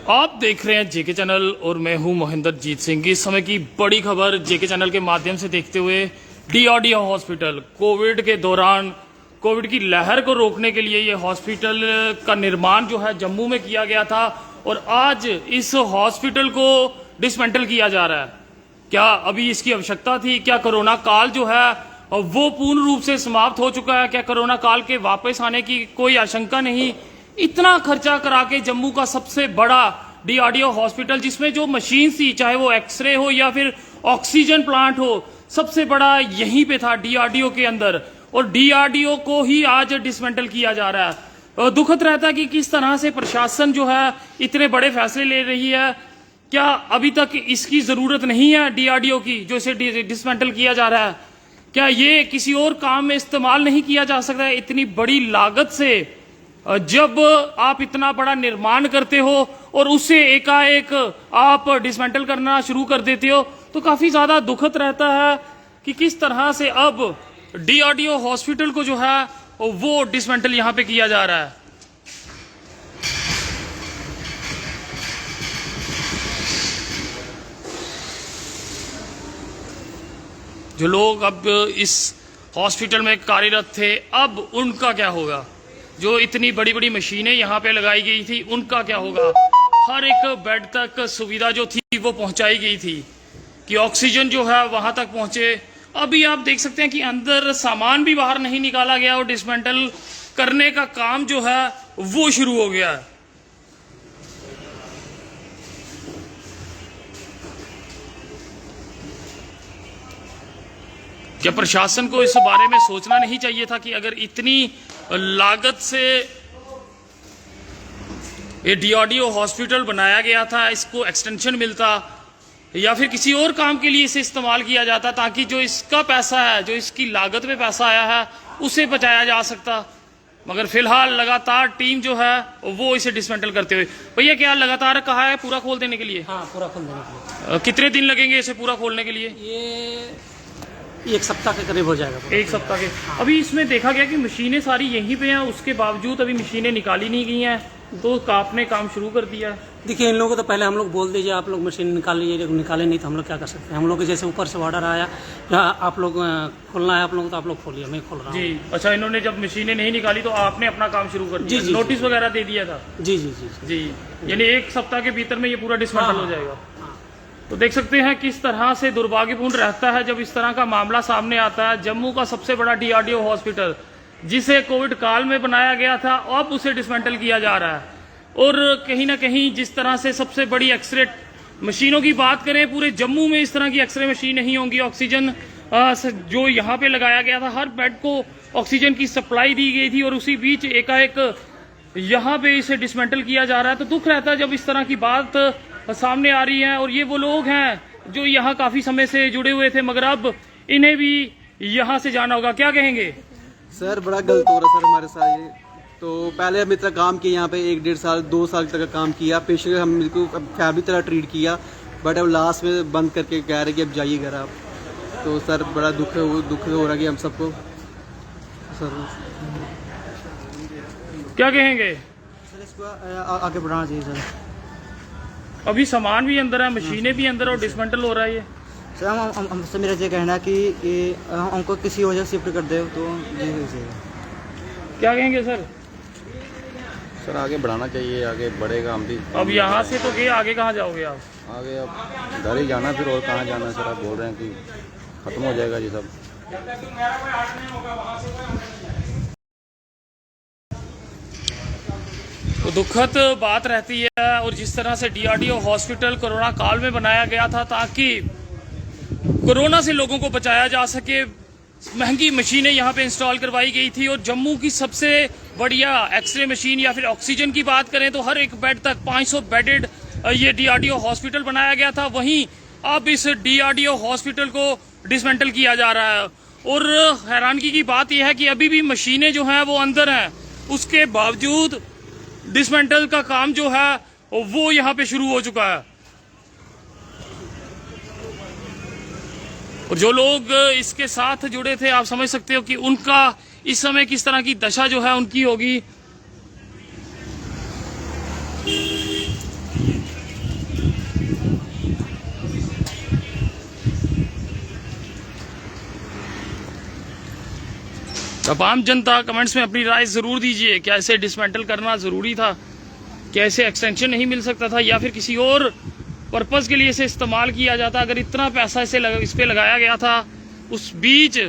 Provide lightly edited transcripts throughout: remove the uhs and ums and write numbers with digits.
आप देख रहे हैं जेके चैनल और मैं हूं मोहिंदरजीत सिंह। इस समय की बड़ी खबर जेके चैनल के माध्यम से देखते हुए डीआरडीओ हॉस्पिटल कोविड के दौरान कोविड की लहर को रोकने के लिए ये हॉस्पिटल का निर्माण जो है जम्मू में किया गया था और आज इस हॉस्पिटल को डिसमेंटल किया जा रहा है। क्या अभी इसकी आवश्यकता थी? क्या कोरोना काल जो है वो पूर्ण रूप से समाप्त हो चुका है? क्या कोरोना काल के वापस आने की कोई आशंका नहीं? इतना खर्चा करा के जम्मू का सबसे बड़ा डीआरडीओ हॉस्पिटल, जिसमें जो मशीन थी, चाहे वो एक्सरे हो या फिर ऑक्सीजन प्लांट हो, सबसे बड़ा यहीं पे था डीआरडीओ के अंदर, और डीआरडीओ को ही आज डिसमेंटल किया जा रहा है। दुखद रहता है कि किस तरह से प्रशासन जो है इतने बड़े फैसले ले रही है। क्या अभी तक इसकी जरूरत नहीं है डीआरडीओ की, जो इसे डिसमेंटल किया जा रहा है? क्या ये किसी और काम में इस्तेमाल नहीं किया जा सकता है? इतनी बड़ी लागत से जब आप इतना बड़ा निर्माण करते हो और उससे एकाएक आप डिसमेंटल करना शुरू कर देते हो, तो काफी ज्यादा दुखद रहता है कि किस तरह से अब डीआरडीओ हॉस्पिटल को जो है वो डिसमेंटल यहां पे किया जा रहा है। जो लोग अब इस हॉस्पिटल में कार्यरत थे, अब उनका क्या होगा? जो इतनी बड़ी बड़ी मशीनें यहाँ पे लगाई गई थी, उनका क्या होगा? हर एक बेड तक सुविधा जो थी वो पहुंचाई गई थी कि ऑक्सीजन जो है वहां तक पहुंचे। अभी आप देख सकते हैं कि अंदर सामान भी बाहर नहीं निकाला गया और डिसमेंटल करने का काम जो है वो शुरू हो गया है। क्या प्रशासन को इस बारे में सोचना नहीं चाहिए था कि अगर इतनी लागत से ये डीआरडीओ हॉस्पिटल बनाया गया था, इसको एक्सटेंशन मिलता या फिर किसी और काम के लिए इसे इस्तेमाल किया जाता, ताकि जो इसका पैसा है, जो इसकी लागत में पैसा आया है, उसे बचाया जा सकता। मगर फिलहाल लगातार टीम जो है वो इसे डिसमेंटल करते हुए। भैया, क्या लगातार कहा है पूरा खोल देने के लिए? हाँ, पूरा खोल देने के लिए। कितने दिन लगेंगे इसे पूरा खोलने के लिए? ये एक सप्ताह के करीब हो जाएगा। एक सप्ताह के। अभी इसमें देखा गया कि मशीनें सारी यहीं पे हैं, उसके बावजूद अभी मशीनें निकाली नहीं गई हैं, तो आपने काम शुरू कर दिया है। देखिए, इन लोगों को तो पहले हम लोग बोल दीजिए आप लोग मशीन निकाल लीजिए, निकाले नहीं तो हम लोग क्या कर सकते हैं? हम लोग के जैसे ऊपर से ऑर्डर आया, आप लोग खोलना है आप लोग, तो आप लोग खोलिए, मैं खोल रहा हूँ। जी, अच्छा, इन्होंने जब मशीनें नहीं निकाली तो आपने अपना काम शुरू कर दिया? जी, नोटिस वगैरह दे दिया था? जी जी जी जी, यानी एक सप्ताह के भीतर में ये पूरा डिसमेंटल हो जाएगा। तो देख सकते हैं किस तरह से दुर्भाग्यपूर्ण रहता है जब इस तरह का मामला सामने आता है। जम्मू का सबसे बड़ा डीआरडीओ हॉस्पिटल, जिसे कोविड काल में बनाया गया था, अब उसे डिसमेंटल किया जा रहा है। और कहीं ना कहीं जिस तरह से सबसे बड़ी एक्सरे मशीनों की बात करें, पूरे जम्मू में इस तरह की एक्सरे मशीन नहीं होंगी। ऑक्सीजन जो यहाँ पे लगाया गया था, हर बेड को ऑक्सीजन की सप्लाई दी गई थी और उसी बीच एकाएक यहाँ पे इसे डिसमेंटल किया जा रहा है। तो दुख रहता है जब इस तरह की बात सामने आ रही है। और ये वो लोग हैं जो यहाँ काफी समय से जुड़े हुए थे, मगर अब इन्हें भी यहाँ से जाना होगा। क्या कहेंगे सर? बड़ा गलत हो रहा है सर हमारे साथ ये। तो पहले हम इतना काम किया यहाँ पे, 1-1.5 साल 2 साल तक का काम किया, पेशेंट हम इसको फैमिली तरह ट्रीट किया, बट अब लास्ट में बंद करके कह रहे कि अब जाइए घर आप। तो सर बड़ा दुख हो रहा है कि हम सबको। सर क्या कहेंगे? सर इसको आगे बढ़ाना चाहिए सर। अभी सामान भी अंदर है, मशीनें भी अंदर, और डिसमेंटल हो रहा है ये। सर हमसे मेरा ये कहना है कि हमको किसी वजह से शिफ्ट कर दे तो जी। क्या कहेंगे सर? सर आगे बढ़ाना चाहिए, आगे बढ़ेगा हम भी। अब यहाँ से तो गए, आगे कहाँ जाओगे आप? आगे अब घर ही जाना, फिर और कहाँ जाना? सर आप बोल रहे हैं कि खत्म हो जाएगा ये सब। तो दुखद बात रहती है। और जिस तरह से डीआरडीओ हॉस्पिटल कोरोना काल में बनाया गया था ताकि कोरोना से लोगों को बचाया जा सके, महंगी मशीनें यहाँ पे इंस्टॉल करवाई गई थी। और जम्मू की सबसे बढ़िया एक्सरे मशीन या फिर ऑक्सीजन की बात करें तो हर एक बेड तक 500 बेडेड ये डीआरडीओ हॉस्पिटल बनाया गया था। वहीं अब इस डीआरडीओ हॉस्पिटल को डिसमेंटल किया जा रहा है। और हैरानगी की बात यह है कि अभी भी मशीनें जो हैं वो अंदर हैं, उसके बावजूद डिसमेंटल का काम जो है वो यहाँ पे शुरू हो चुका है। और जो लोग इसके साथ जुड़े थे, आप समझ सकते हो कि उनका इस समय किस तरह की दशा जो है उनकी होगी। अब आम जनता कमेंट्स में अपनी राय जरूर दीजिए, क्या इसे डिसमेंटल करना जरूरी था, क्या इसे एक्सटेंशन नहीं मिल सकता था, या फिर किसी और पर्पस के लिए इसे इस्तेमाल किया जाता। अगर इतना पैसा इस पे लगाया गया था, उस बीच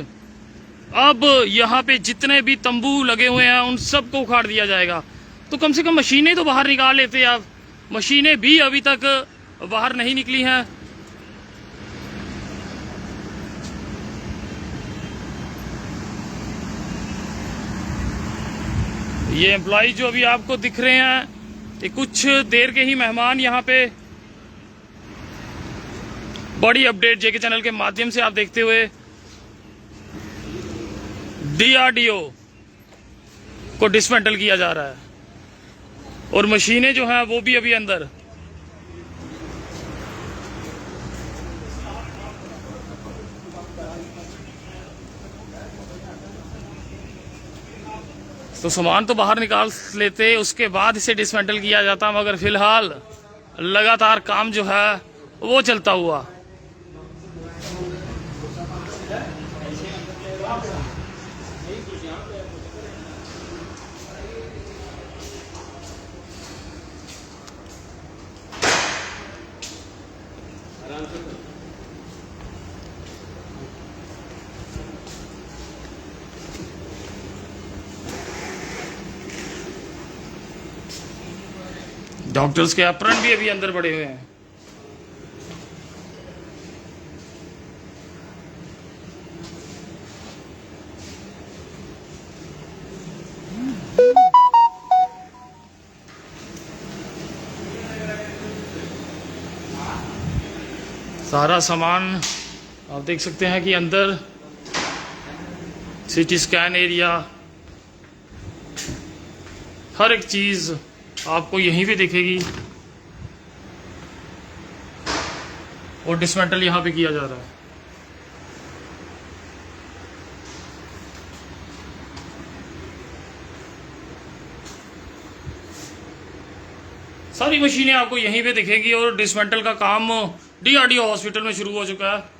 अब यहाँ पे जितने भी तंबू लगे हुए हैं उन सबको उखाड़ दिया जाएगा। तो कम से कम मशीनें तो बाहर निकाल लेते आप, मशीनें भी अभी तक बाहर नहीं निकली हैं। ये एम्प्लॉय जो अभी आपको दिख रहे हैं, ये कुछ देर के ही मेहमान यहाँ पे। बड़ी अपडेट जेके चैनल के माध्यम से आप देखते हुए, डीआरडीओ को डिसमेंटल किया जा रहा है और मशीनें जो हैं वो भी अभी अंदर। तो सामान तो बाहर निकाल लेते, उसके बाद इसे डिसमेंटल किया जाता, मगर फिलहाल लगातार काम जो है वो चलता हुआ। डॉक्टर्स के अप्रन भी अभी अंदर पड़े हुए हैं। सारा सामान आप देख सकते हैं कि अंदर सीटी स्कैन एरिया, हर एक चीज आपको यहीं पे दिखेगी और डिसमेंटल यहां पे किया जा रहा है। सारी मशीनें आपको यहीं पे दिखेगी और डिसमेंटल का काम डीआरडीओ हॉस्पिटल में शुरू हो चुका है।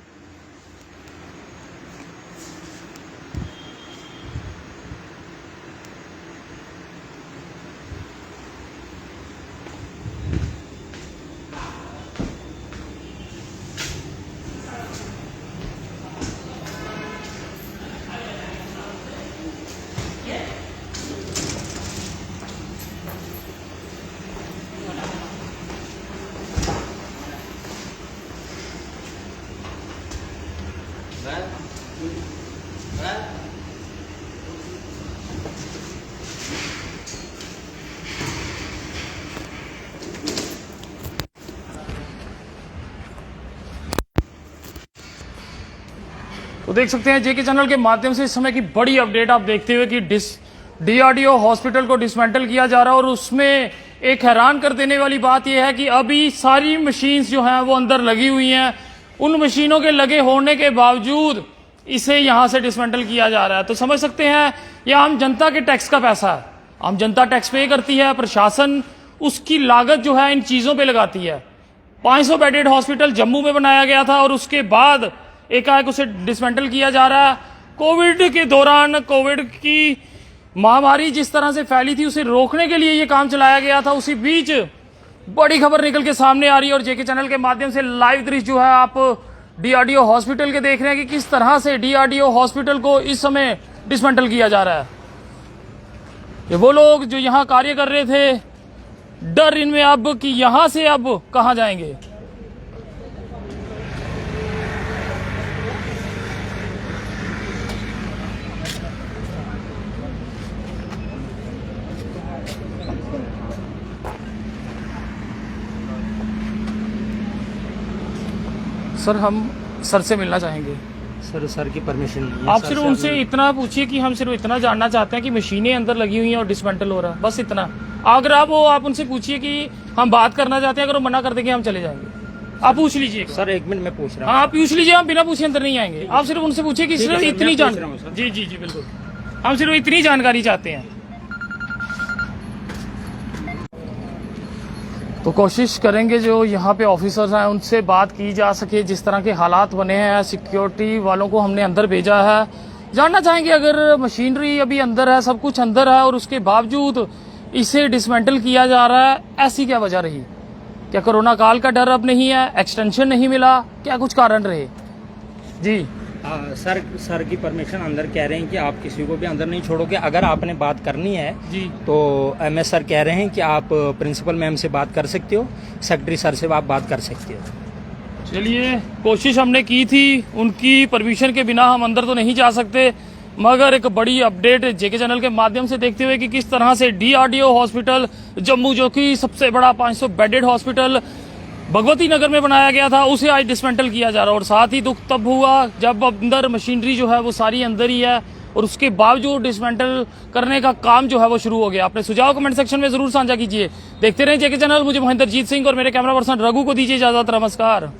तो देख सकते हैं जेके चैनल के माध्यम से इस समय की बड़ी अपडेट आप देखते हुए कि डीआरडीओ हॉस्पिटल को डिसमेंटल किया जा रहा है। और उसमें एक हैरान कर देने वाली बात यह है कि अभी सारी मशीन्स जो हैं वो अंदर लगी हुई हैं। उन मशीनों के लगे होने के बावजूद इसे यहां से डिसमेंटल किया जा रहा है। तो समझ सकते हैं यह आम जनता के टैक्स का पैसा है, आम जनता टैक्स पे करती है, प्रशासन उसकी लागत जो है इन चीजों पे लगाती है। 500 बेडेड हॉस्पिटल जम्मू में बनाया गया था और उसके बाद एकाएक उसे डिसमेंटल किया जा रहा है। कोविड के दौरान कोविड की महामारी जिस तरह से फैली थी उसे रोकने के लिए यह काम चलाया गया था। उसी बीच बड़ी खबर निकल के सामने आ रही है और जेके चैनल के माध्यम से लाइव दृश्य जो है आप डीआरडीओ हॉस्पिटल के देख रहे हैं कि किस तरह से डीआरडीओ हॉस्पिटल को इस समय डिसमेंटल किया जा रहा है। ये वो लोग जो यहां कार्य कर रहे थे, डर इनमें अब कि यहां से अब कहां जाएंगे। सर हम सर से मिलना चाहेंगे। सर की परमिशन आप सिर्फ उनसे इतना पूछिए कि हम सिर्फ इतना जानना चाहते हैं कि मशीनें अंदर लगी हुई हैं और डिसमेंटल हो रहा है, बस इतना। अगर आप उनसे पूछिए कि हम बात करना चाहते हैं, अगर वो मना कर देंगे हम चले जाएंगे। आप पूछ लीजिए सर, 1 मिनट में पूछ रहा हूँ। हाँ आप पूछ लीजिए, हम बिना पूछे अंदर नहीं आएंगे। आप सिर्फ उनसे पूछिए कि सिर्फ इतनी जानकारी। जी जी जी बिल्कुल, हम सिर्फ इतनी जानकारी चाहते हैं। तो कोशिश करेंगे जो यहाँ पे ऑफिसर्स हैं उनसे बात की जा सके। जिस तरह के हालात बने हैं, सिक्योरिटी वालों को हमने अंदर भेजा है। जानना चाहेंगे, अगर मशीनरी अभी अंदर है, सब कुछ अंदर है और उसके बावजूद इसे डिसमेंटल किया जा रहा है, ऐसी क्या वजह रही? क्या कोरोना काल का डर अब नहीं है, एक्सटेंशन नहीं मिला, क्या कुछ कारण रहे? जी सर की परमिशन अंदर कह रहे हैं कि आप किसी को भी अंदर नहीं छोड़ोगे। अगर आपने बात करनी है जी तो एमएस सर कह रहे हैं कि आप प्रिंसिपल मैम से बात कर सकते हो, सेक्रेटरी सर से आप बात कर सकते हो। चलिए, कोशिश हमने की थी, उनकी परमिशन के बिना हम अंदर तो नहीं जा सकते, मगर एक बड़ी अपडेट जेके चैनल के माध्यम से देखते हुए कि किस तरह से डीआरडीओ हॉस्पिटल जम्मू, जो कि सबसे बड़ा 500 बेडेड हॉस्पिटल भगवती नगर में बनाया गया था, उसे आज डिसमेंटल किया जा रहा है। और साथ ही दुख तब हुआ जब अंदर मशीनरी जो है वो सारी अंदर ही है और उसके बावजूद डिसमेंटल करने का काम जो है वो शुरू हो गया। अपने सुझाव कमेंट सेक्शन में जरूर साझा कीजिए। देखते रहें जेके चैनल। मुझे महेंद्र जीत सिंह और मेरे कैमरा पर्सन रघु को दीजिए इजाजत। नमस्कार।